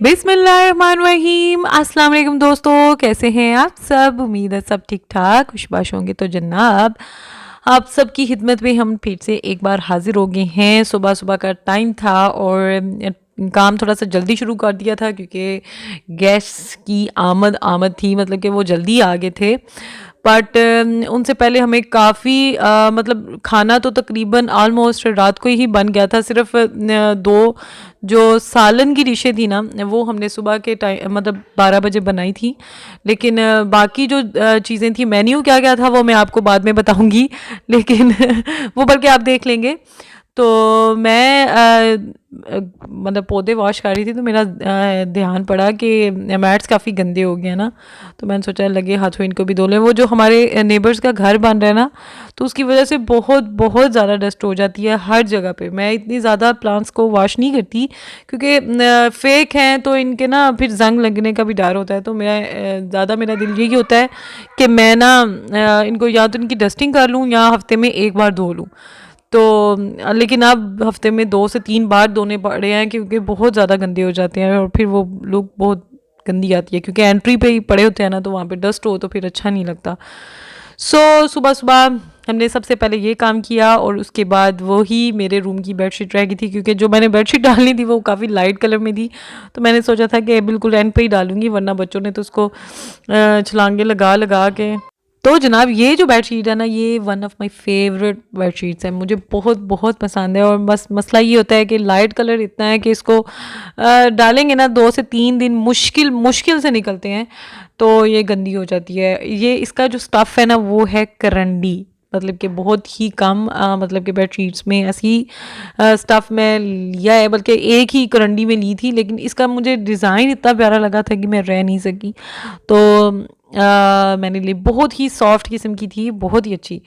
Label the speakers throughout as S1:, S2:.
S1: बिस्मिल्लाहिर्रहमानिर्रहीम। अस्सलाम वालेकुम दोस्तों, कैसे हैं आप सब? उम्मीद है सब ठीक ठाक खुशबाश होंगे। तो जनाब, आप सबकी खिदमत में हम फिर से एक बार हाजिर हो गए हैं। सुबह सुबह का टाइम था और काम थोड़ा सा जल्दी शुरू कर दिया था क्योंकि गेस्ट की आमद आमद थी, मतलब कि वो जल्दी आ गए थे। बट उनसे पहले हमें काफ़ी मतलब खाना तो तकरीबन आलमोस्ट रात को ही बन गया था। सिर्फ दो जो सालन की डिशें थी ना, वो हमने सुबह के टाइम मतलब 12 बजे बनाई थी। लेकिन बाकी जो चीज़ें थी, मेन्यू क्या क्या था वो मैं आपको बाद में बताऊंगी। लेकिन वो बल्कि आप देख लेंगे। तो मैं मतलब पौधे वॉश कर रही थी तो मेरा ध्यान पड़ा कि मैट्स काफ़ी गंदे हो गए हैं ना। तो मैंने सोचा लगे हाथों इनको भी धो लें। वो जो हमारे नेबर्स का घर बन रहा है ना, तो उसकी वजह से बहुत बहुत ज़्यादा डस्ट हो जाती है हर जगह पे। मैं इतनी ज़्यादा प्लांट्स को वॉश नहीं करती क्योंकि फेक हैं तो इनके ना फिर जंग लगने का भी डर होता है। तो मैं ज़्यादा मेरा दिल यही होता है कि मैं ना इनको या तो इनकी डस्टिंग कर लूँ या हफ्ते में एक बार धो लूँ। तो लेकिन अब हफ्ते में 2 से 3 बार धोने पड़े हैं क्योंकि बहुत ज़्यादा गंदे हो जाते हैं और फिर वो लुक बहुत गंदी आती है क्योंकि एंट्री पे ही पड़े होते हैं ना, तो वहाँ पे डस्ट हो तो फिर अच्छा नहीं लगता। सुबह सुबह हमने सबसे पहले ये काम किया और उसके बाद वो ही मेरे रूम की बेडशीट रह गई थी क्योंकि जो मैंने बेडशीट डालनी थी वो काफ़ी लाइट कलर में थी। तो मैंने सोचा था कि बिल्कुल एंड पे ही डालूंगी, वरना बच्चों ने तो उसको छलांगे लगा लगा के। तो जनाब, ये जो बेडशीट है ना, ये one of my favourite bedsheets है। मुझे बहुत बहुत पसंद है और बस मसला ये होता है कि लाइट कलर इतना है कि इसको डालेंगे ना 2 से 3 दिन मुश्किल मुश्किल से निकलते हैं तो ये गंदी हो जाती है। ये इसका जो स्टफ़ है ना वो है करंडी, मतलब कि बहुत ही कम मतलब कि बेडशीट्स में ऐसी स्टफ़ मैं लिया है, बल्कि एक ही करंडी में ली थी। लेकिन इसका मुझे डिज़ाइन इतना प्यारा लगा था कि मैं रह नहीं सकी। तो मैंने ली, बहुत ही सॉफ्ट किस्म की थी, बहुत ही अच्छी।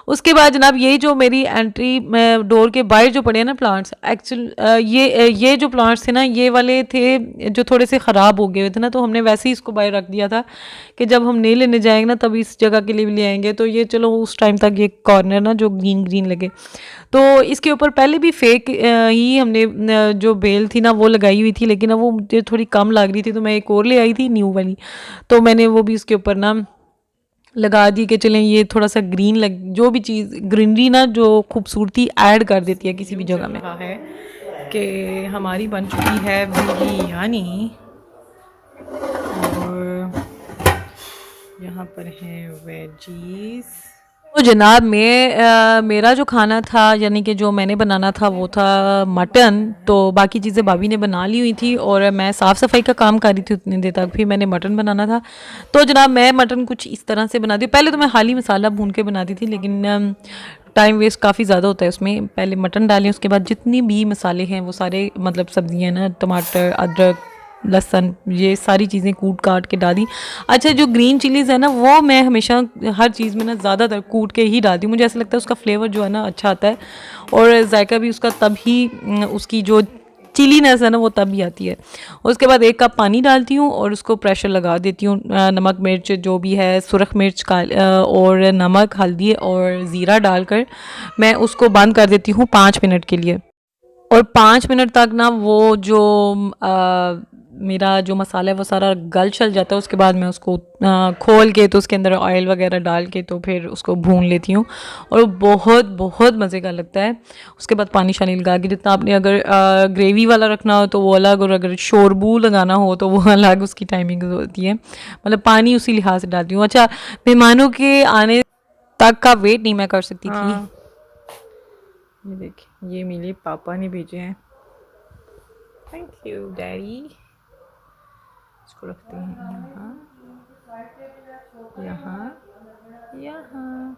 S1: उसके बाद जनाब, ये जो मेरी एंट्री में डोर के बाहर जो पड़े हैं ना प्लांट्स, एक्चुअल ये जो प्लांट्स थे ना, ये वाले थे जो थोड़े से ख़राब हो गए हुए थे ना, तो हमने वैसे ही इसको बाहर रख दिया था कि जब हम नहीं लेने जाएंगे ना तब इस जगह के लिए भी ले आएंगे। तो ये चलो उस टाइम तक ये कॉर्नर ना जो ग्रीन ग्रीन लगे। तो इसके ऊपर पहले भी फेक ही हमने जो बेल थी ना वो लगाई हुई थी, लेकिन अब वो मुझे थोड़ी कम लग रही थी तो मैं एक और ले आई थी न्यू वाली। तो मैंने वो भी उसके ऊपर ना लगा दी कि चलें ये थोड़ा सा ग्रीन लग, जो भी चीज़ ग्रीनरी ना जो खूबसूरती ऐड कर देती है किसी भी जगह में। कहा है कि हमारी बन चुकी है बिरयानी और यहाँ पर है वेजीज। तो जनाब, मेरा जो खाना था यानी कि जो मैंने बनाना था वो था मटन। तो बाकी चीज़ें भाभी ने बना ली हुई थी और मैं साफ़ सफाई का काम कर रही थी उतनी देर तक। फिर मैंने मटन बनाना था। तो जनाब, मैं मटन कुछ इस तरह से बनाती हूँ। पहले तो मैं हाली मसाला भून के बनाती थी, लेकिन टाइम वेस्ट काफ़ी ज़्यादा होता है उसमें। पहले मटन डालें, उसके बाद जितनी भी मसाले हैं वो सारे, मतलब सब्जियाँ ना, टमाटर, अदरक, लहसुन, ये सारी चीज़ें कूट काट के डाल दी। अच्छा, जो ग्रीन चिलीज़ है ना वो मैं हमेशा हर चीज़ में ना ज़्यादातर कूट के ही डालती हूँ। मुझे ऐसा लगता है उसका फ्लेवर जो है ना अच्छा आता है और जायका भी उसका तब ही, उसकी जो चिलीनेस है ना वो तब भी आती है। उसके बाद 1 कप पानी डालती हूँ और उसको प्रेशर लगा देती हूँ। नमक मिर्च जो भी है, सुरख मिर्च का और नमक, हल्दी और ज़ीरा डालकर मैं उसको बंद कर देती हूँ 5 मिनट के लिए। और 5 मिनट तक ना वो जो मेरा जो मसाला है वो सारा गल चल जाता है। उसके बाद मैं उसको खोल के तो उसके अंदर ऑयल वगैरह डाल के तो फिर उसको भून लेती हूँ और बहुत बहुत मज़े का लगता है। उसके बाद पानी शानी लगा के, जितना आपने अगर ग्रेवी वाला रखना हो तो वो अलग, और अगर शोरबू लगाना हो तो वो अलग उसकी टाइमिंग होती है। मतलब पानी उसी लिहाज से डालती हूँ। अच्छा, मेहमानों के आने तक का वेट नहीं मैं कर सकती थी। ये देखिए, ये मेरे पापा ने भेजे हैं। Thank you daddy. इसको रखते हैं यहाँ यहाँ यहाँ।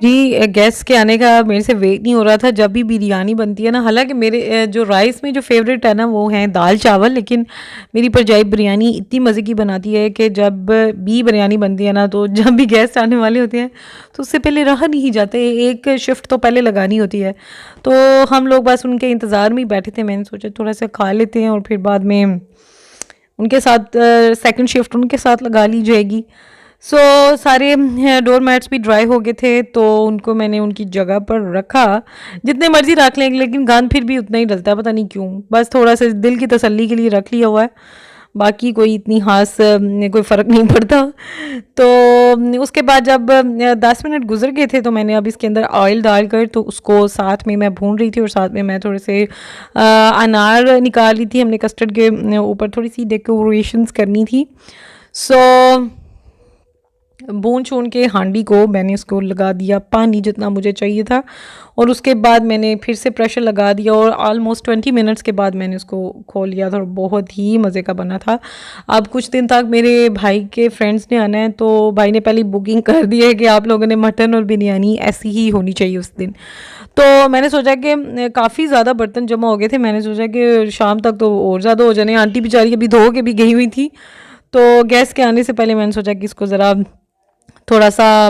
S1: जी, गेस्ट के आने का मेरे से वेट नहीं हो रहा था। जब भी बिरयानी बनती है ना, हालांकि मेरे जो राइस में जो फेवरेट है ना वो है दाल चावल, लेकिन मेरी परजाई बिरयानी इतनी मज़े की बनाती है कि जब भी बिरयानी बनती है ना, तो जब भी गेस्ट आने वाले होते हैं तो उससे पहले रहा नहीं जाते, एक शिफ्ट तो पहले लगानी होती है। तो हम लोग बस उनके इंतज़ार में ही बैठे थे। मैंने सोचा थोड़ा सा खा लेते हैं और फिर बाद में उनके साथ सेकंड शिफ्ट उनके साथ लगा ली जाएगी। सारे डोर मैट्स भी ड्राई हो गए थे, तो उनको मैंने उनकी जगह पर रखा। जितने मर्जी रख लेंगे लेकिन गंद फिर भी उतना ही डलता है, पता नहीं क्यों, बस थोड़ा सा दिल की तसल्ली के लिए रख लिया हुआ है, बाकी कोई इतनी खास कोई फ़र्क नहीं पड़ता। तो उसके बाद जब 10 मिनट गुजर गए थे तो मैंने अब इसके अंदर ऑयल डालकर तो उसको साथ में मैं भून रही थी, और साथ में मैं थोड़े से अनार निकाल रही थी। हमने कस्टर्ड के ऊपर थोड़ी सी डेकोरेशंस करनी थी। भून छून के हांडी को मैंने इसको लगा दिया पानी जितना मुझे चाहिए था, और उसके बाद मैंने फिर से प्रेशर लगा दिया, और ऑलमोस्ट 20 मिनट्स के बाद मैंने उसको खोल लिया था, और बहुत ही मज़े का बना था। अब कुछ दिन तक मेरे भाई के फ्रेंड्स ने आना है, तो भाई ने पहले बुकिंग कर दी है कि आप लोगों ने मटन और बिरयानी ऐसी ही होनी चाहिए उस दिन। तो मैंने सोचा कि काफ़ी ज़्यादा बर्तन जमा हो गए थे, मैंने सोचा कि शाम तक तो और ज़्यादा हो जाने। आंटी बेचारी अभी धो के भी गई हुई थी, तो गैस के आने से पहले मैंने सोचा कि इसको ज़रा थोड़ा सा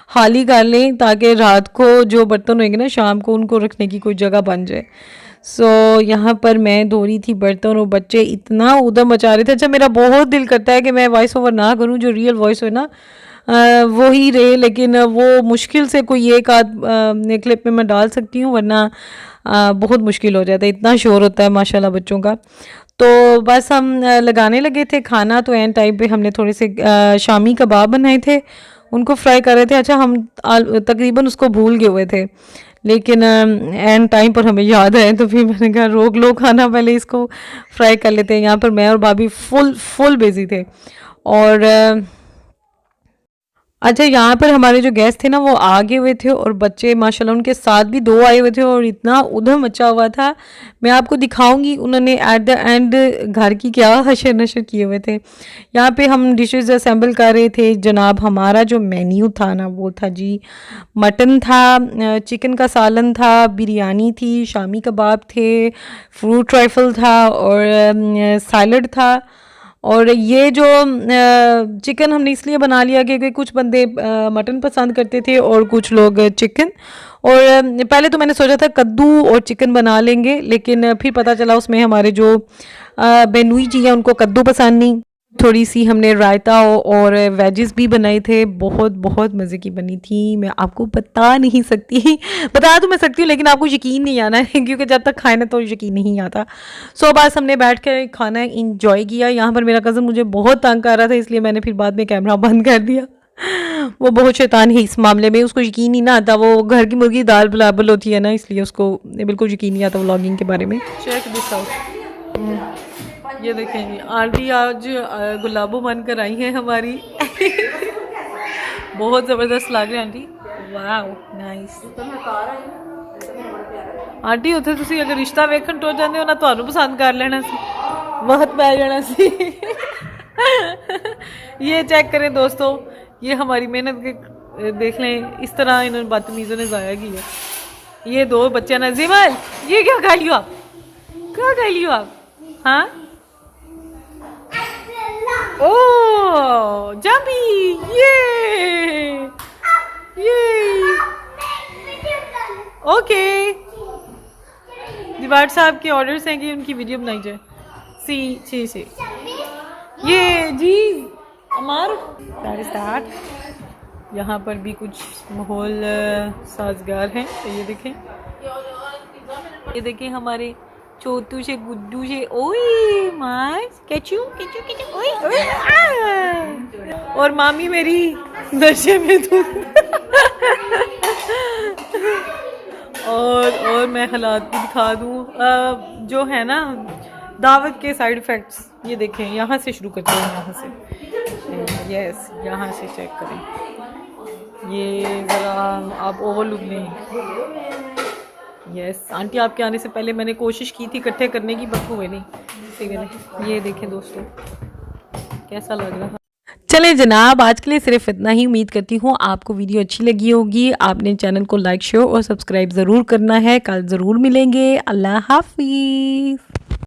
S1: खाली कर लें, ताकि रात को जो बर्तन होंगे ना शाम को उनको रखने की कोई जगह बन जाए। यहाँ पर मैं धो रही थी बर्तन, और बच्चे इतना ऊधम मचा रहे थे। अच्छा, मेरा बहुत दिल करता है कि मैं वॉइस ओवर ना करूं, जो रियल वॉइस हो ना वो ही रहे, लेकिन वो मुश्किल से कोई एक आध क्लिप में मैं डाल सकती हूँ, वरना बहुत मुश्किल हो जाता है, इतना शोर होता है माशाल्लाह बच्चों का। तो बस हम लगाने लगे थे खाना, तो एंड टाइम पे हमने थोड़े से शामी कबाब बनाए थे, उनको फ्राई कर रहे थे। अच्छा, हम तकरीबन उसको भूल गए हुए थे, लेकिन एंड टाइम पर हमें याद आए, तो फिर मैंने कहा रोक लो खाना, पहले इसको फ्राई कर लेते हैं। यहाँ पर मैं और भाभी फुल बिजी थे। और अच्छा, यहाँ पर हमारे जो गेस्ट थे ना वो आ गए हुए थे, और बच्चे माशाल्लाह उनके साथ भी 2 आए हुए थे, और इतना उधम मचा हुआ था। मैं आपको दिखाऊंगी उन्होंने एट द एंड घर की क्या हशर नशर किए हुए थे। यहाँ पे हम डिशेस असेंबल कर रहे थे जनाब। हमारा जो मेन्यू था ना वो था जी, मटन था, चिकन का सालन था, बिरयानी थी, शामी कबाब थे, फ्रूट ट्राइफल था, और सैलड था। और ये जो चिकन हमने इसलिए बना लिया क्योंकि कुछ बंदे मटन पसंद करते थे और कुछ लोग चिकन। और पहले तो मैंने सोचा था कद्दू और चिकन बना लेंगे, लेकिन फिर पता चला उसमें हमारे जो बेनुई जी हैं उनको कद्दू पसंद नहीं। थोड़ी सी हमने रायता और वेजेस भी बनाए थे, बहुत बहुत मज़े की बनी थी। मैं आपको बता नहीं सकती, बता तो मैं सकती हूँ लेकिन आपको यकीन नहीं आना है क्योंकि जब तक खाए ना तो यकीन नहीं आता। बस हमने बैठ कर खाना इंजॉय किया। यहाँ पर मेरा कज़न मुझे बहुत तंग कर रहा था, इसलिए मैंने फिर बाद में कैमरा बंद कर दिया। वो बहुत शैतान है इस मामले में, उसको यकीन नहीं ना आता। वो घर की मुर्गी दाल बराबर होती है ना, इसलिए उसको बिल्कुल यकीन नहीं आता व्लॉगिंग के बारे में। चेक दिस आउट, ये देखेंगे आंटी आज गुलाबो बनकर आई हैं हमारी। बहुत ज़बरदस्त लग रही है आंटी, वाह नाइस। आंटी उत्थे तुसी अगर रिश्ता वेखण टुर जांदे हो ना, तुहानू पसंद कर लेना सी, वक्त पै जाना सी। ये चेक करें दोस्तों, ये हमारी मेहनत के देख लें, इस तरह इन्होंने बदतमीज़ों ने ज़ाया किया। ये 2 बच्चे ना जिमल, ये क्या खा लियो आप, क्या खा लियो आप? हाँ ओ जंपी, ये ओके। दीवार साहब के ऑर्डर्स हैं कि उनकी वीडियो बनाई जाए। सी ये जी अमार स्टार्ट। यहाँ पर भी कुछ माहौल साजगार है। तो ये देखें हमारे छोटू से गुड्डू से, ओए माय केचू ओए और मामी मेरी नशे में तू। और मैं हालात भी दिखा दूँ जो है ना दावत के साइड इफ़ेक्ट्स। ये देखें, यहाँ से शुरू करते हैं, यहाँ से, यस यहाँ से चेक करें। ये ज़रा आप ओवरलुक लें। यस आंटी आपके आने से पहले मैंने कोशिश की थी इकट्ठे करने की, बट हुए नहीं। ये देखें दोस्तों कैसा लग रहा है। चले जनाब, आज के लिए सिर्फ इतना ही। उम्मीद करती हूँ आपको वीडियो अच्छी लगी होगी। आपने चैनल को लाइक शेयर और सब्सक्राइब ज़रूर करना है। कल ज़रूर मिलेंगे। अल्लाह हाफिज़।